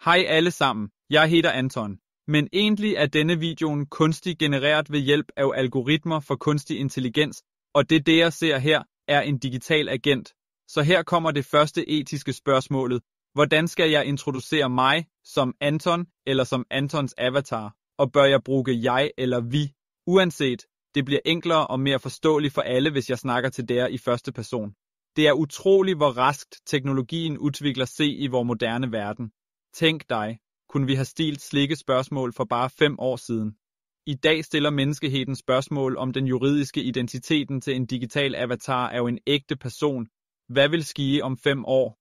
Hej alle sammen, jeg hedder Anton. Men egentlig er denne videoen kunstig genereret ved hjælp af algoritmer for kunstig intelligens, og det jeg ser her er en digital agent. Så her kommer det første etiske spørgsmålet. Hvordan skal jeg introducere mig som Anton eller som Antons avatar? Og bør jeg bruge jeg eller vi? Uanset, det bliver enklere og mere forståeligt for alle, hvis jeg snakker til jer i første person. Det er utroligt, hvor raskt teknologien udvikler sig i vores moderne verden. Tænk dig, kunne vi have stilt slike spørgsmål for bare 5 år siden. I dag stiller menneskeheden spørgsmål om den juridiske identiteten til en digital avatar af en ægte person. Hvad vil ske om 5 år?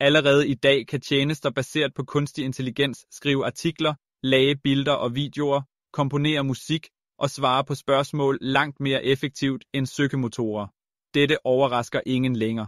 Allerede i dag kan tjenester baseret på kunstig intelligens skrive artikler, lage billeder og videoer, komponere musik og svare på spørgsmål langt mere effektivt end søgemotorer. Dette overrasker ingen længere.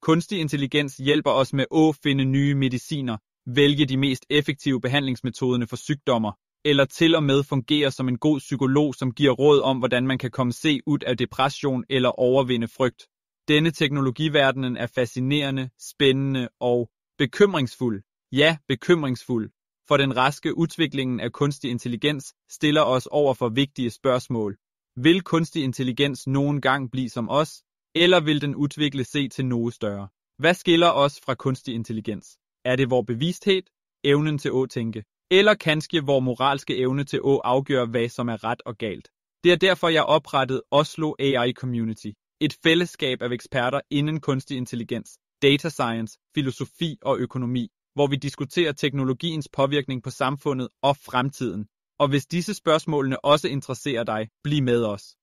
Kunstig intelligens hjælper os med at finde nye mediciner, vælge de mest effektive behandlingsmetoder for sygdommer, eller til og med fungere som en god psykolog, som giver råd om, hvordan man kan komme se ud af depression eller overvinde frygt. Denne teknologiverdenen er fascinerende, spændende og bekymringsfuld. Ja, bekymringsfuld. For den raske udviklingen af kunstig intelligens stiller os over for vigtige spørgsmål. Vil kunstig intelligens nogen gang blive som os, eller vil den udvikle sig til noget større? Hvad skiller os fra kunstig intelligens? Er det vores bevidsthed, evnen til at tænke, eller kanskje vores moralske evne til at afgøre, hvad som er ret og galt? Det er derfor, jeg oprettede Oslo AI Community, et fællesskab af eksperter inden kunstig intelligens, data science, filosofi og økonomi, hvor vi diskuterer teknologiens påvirkning på samfundet og fremtiden. Og hvis disse spørgsmålene også interesserer dig, bliv med os.